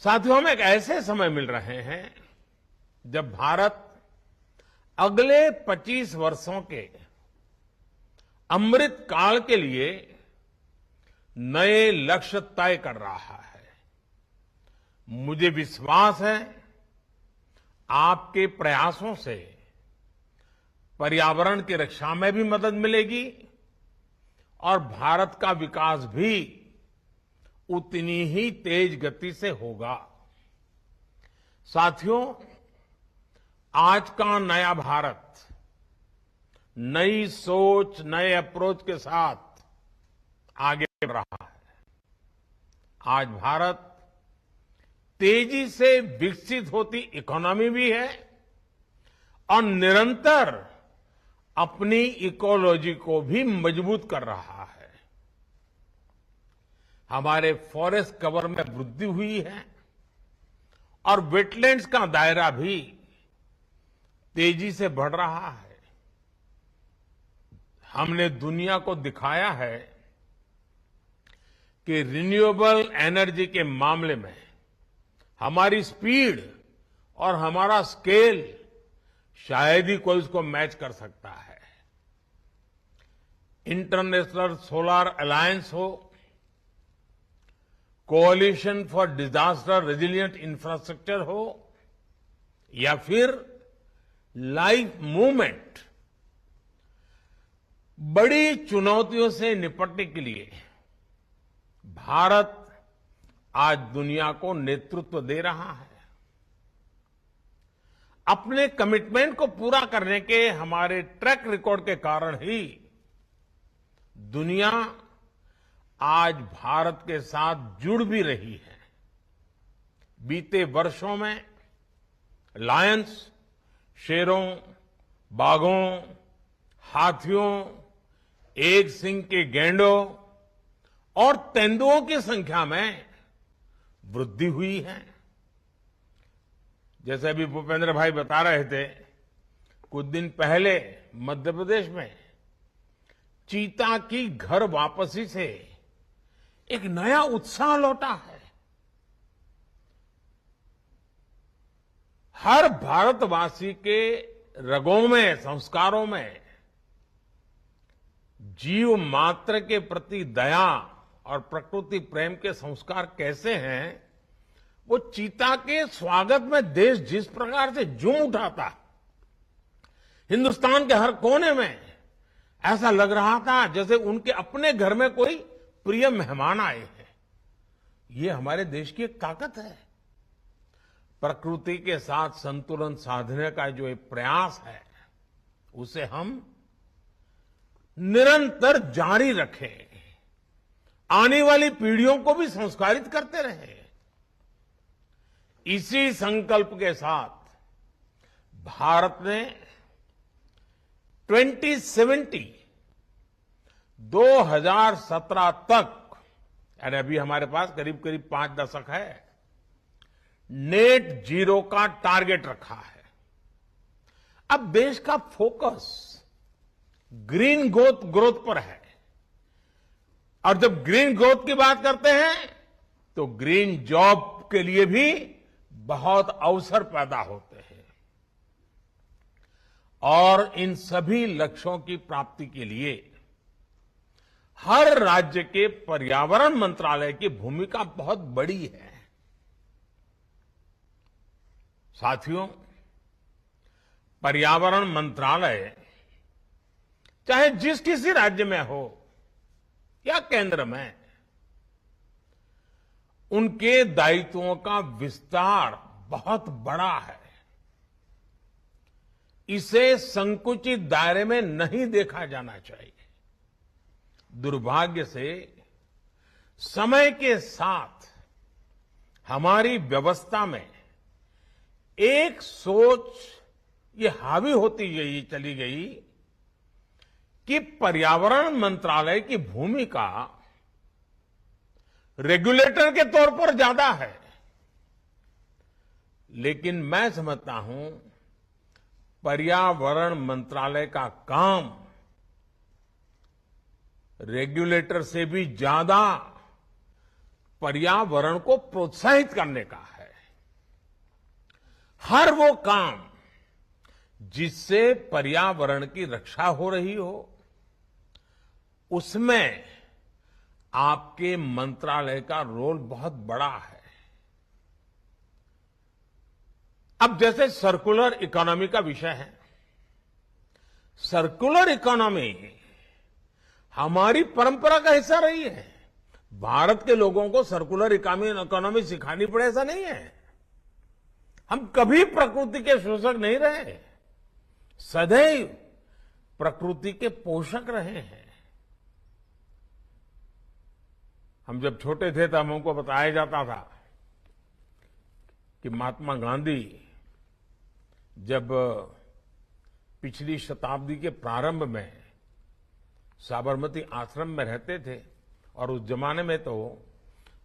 साथियों, हम एक ऐसे समय मिल रहे हैं जब भारत अगले 25 वर्षों के अमृत काल के लिए नए लक्ष्य तय कर रहा है। मुझे विश्वास है आपके प्रयासों से पर्यावरण की रक्षा में भी मदद मिलेगी और भारत का विकास भी उतनी ही तेज गति से होगा। साथियों, आज का नया भारत नई सोच, नए अप्रोच के साथ आगे बढ़ रहा है। आज भारत तेजी से विकसित होती इकोनॉमी भी है और निरंतर अपनी इकोलॉजी को भी मजबूत कर रहा है। हमारे फॉरेस्ट कवर में वृद्धि हुई है और वेटलैंड्स का दायरा भी तेजी से बढ़ रहा है। हमने दुनिया को दिखाया है कि रिन्यूएबल एनर्जी के मामले में हमारी स्पीड और हमारा स्केल शायद ही कोई उसको मैच कर सकता है। इंटरनेशनल सोलर अलायंस हो, कोalition फॉर डिजास्टर रेजिलिएंट इंफ्रास्ट्रक्चर हो या फिर लाइफ मूवमेंट, बड़ी चुनौतियों से निपटने के लिए भारत आज दुनिया को नेतृत्व दे रहा है। अपने कमिटमेंट को पूरा करने के हमारे ट्रैक रिकॉर्ड के कारण ही दुनिया आज भारत के साथ जुड़ भी रही है। बीते वर्षों में लायंस, शेरों, बाघों, हाथियों, एक सींग के गैंडों और तेंदुओं की संख्या में वृद्धि हुई है। जैसे अभी भूपेंद्र भाई बता रहे थे, कुछ दिन पहले मध्य प्रदेश में चीता की घर वापसी से एक नया उत्साह लौटा है। हर भारतवासी के रगों में, संस्कारों में जीव मात्र के प्रति दया और प्रकृति प्रेम के संस्कार कैसे हैं, वो चीता के स्वागत में देश जिस प्रकार से झूम उठा था, हिंदुस्तान के हर कोने में ऐसा लग रहा था जैसे उनके अपने घर में कोई प्रिय मेहमान आए हैं। ये हमारे देश की एक ताकत है। प्रकृति के साथ संतुलन साधने का जो एक प्रयास है, उसे हम निरंतर जारी रखें, आने वाली पीढ़ियों को भी संस्कारित करते रहें। इसी संकल्प के साथ भारत ने 2017 तक, यानी अभी हमारे पास करीब करीब 5 दशक है, नेट जीरो का टारगेट रखा है। अब देश का फोकस ग्रीन ग्रोथ पर है और जब ग्रीन ग्रोथ की बात करते हैं तो ग्रीन जॉब के लिए भी बहुत अवसर पैदा होते हैं। और इन सभी लक्ष्यों की प्राप्ति के लिए हर राज्य के पर्यावरण मंत्रालय की भूमिका बहुत बड़ी है। साथियों, पर्यावरण मंत्रालय चाहे जिस किसी राज्य में हो या केंद्र में, उनके दायित्वों का विस्तार बहुत बड़ा है। इसे संकुचित दायरे में नहीं देखा जाना चाहिए। दुर्भाग्य से समय के साथ हमारी व्यवस्था में एक सोच ये हावी होती चली गई कि पर्यावरण मंत्रालय की भूमिका रेगुलेटर के तौर पर ज्यादा है। लेकिन मैं समझता हूं पर्यावरण मंत्रालय का काम रेगुलेटर से भी ज्यादा पर्यावरण को प्रोत्साहित करने का है। हर वो काम जिससे पर्यावरण की रक्षा हो रही हो, उसमें आपके मंत्रालय का रोल बहुत बड़ा है। अब जैसे सर्कुलर इकोनॉमी का विषय है, सर्कुलर इकोनॉमी हमारी परंपरा का हिस्सा रही है। भारत के लोगों को सर्कुलर इकोनॉमी सिखानी पड़े ऐसा नहीं है। हम कभी प्रकृति के शोषक नहीं रहे, सदैव प्रकृति के पोषक रहे हैं। हम जब छोटे थे तब हमको बताया जाता था कि महात्मा गांधी जब पिछली शताब्दी के प्रारंभ में साबरमती आश्रम में रहते थे, और उस जमाने में तो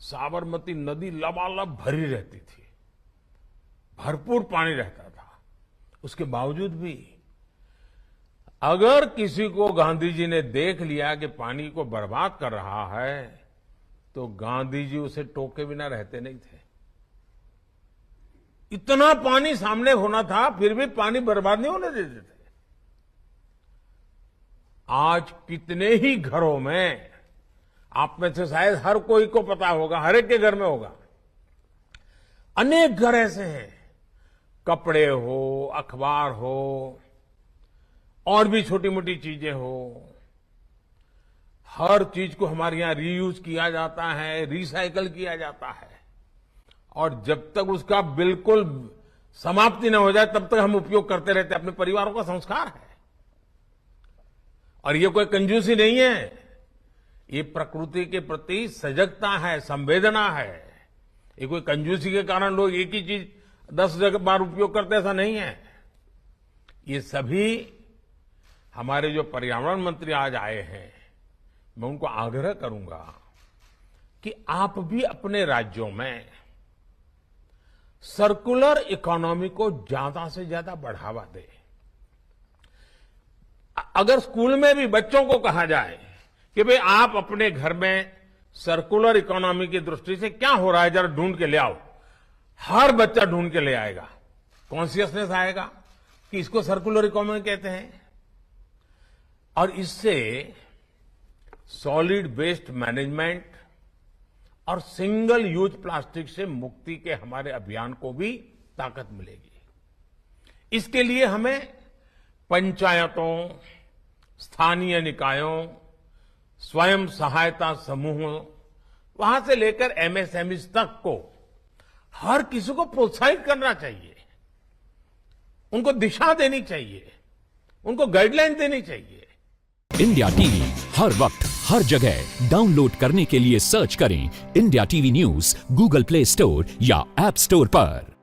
साबरमती नदी लबालब भरी रहती थी, भरपूर पानी रहता था। उसके बावजूद भी अगर किसी को गांधी जी ने देख लिया कि पानी को बर्बाद कर रहा है, तो गांधी जी उसे टोके बिना रहते नहीं थे। इतना पानी सामने होना था, फिर भी पानी बर्बाद नहीं होने देते थे। आज कितने ही घरों में, आप में से शायद हर कोई को पता होगा, हर एक के घर में होगा, अनेक घर ऐसे हैं, कपड़े हो, अखबार हो, और भी छोटी मोटी चीजें हो, हर चीज को हमारे यहां रीयूज किया जाता है, रिसाइकल किया जाता है, और जब तक उसका बिल्कुल समाप्ति न हो जाए तब तक हम उपयोग करते रहते हैं। अपने परिवारों का संस्कार है, और ये कोई कंजूसी नहीं है, ये प्रकृति के प्रति सजगता है, संवेदना है। ये कोई कंजूसी के कारण लोग एक ही चीज 10 बार उपयोग करते, ऐसा नहीं है। ये सभी हमारे जो पर्यावरण मंत्री आज आए हैं, मैं उनको आग्रह करूंगा कि आप भी अपने राज्यों में सर्कुलर इकोनॉमी को ज्यादा से ज्यादा बढ़ावा दें। अगर स्कूल में भी बच्चों को कहा जाए कि भाई आप अपने घर में सर्कुलर इकोनॉमी की दृष्टि से क्या हो रहा है जरा ढूंढ के ले आओ, हर बच्चा ढूंढ के ले आएगा, कॉन्शियसनेस आएगा कि इसको सर्कुलर इकोनॉमी कहते हैं। और इससे सॉलिड वेस्ट मैनेजमेंट और सिंगल यूज प्लास्टिक से मुक्ति के हमारे अभियान को भी ताकत मिलेगी। इसके लिए हमें पंचायतों, स्थानीय निकायों, स्वयं सहायता समूहों, वहां से लेकर एमएसएमई तक को हर किसी को प्रोत्साहित करना चाहिए, उनको दिशा देनी चाहिए, उनको गाइडलाइन देनी चाहिए। इंडिया टीवी हर वक्त हर जगह डाउनलोड करने के लिए सर्च करें India TV news Google play store या ऐप स्टोर पर।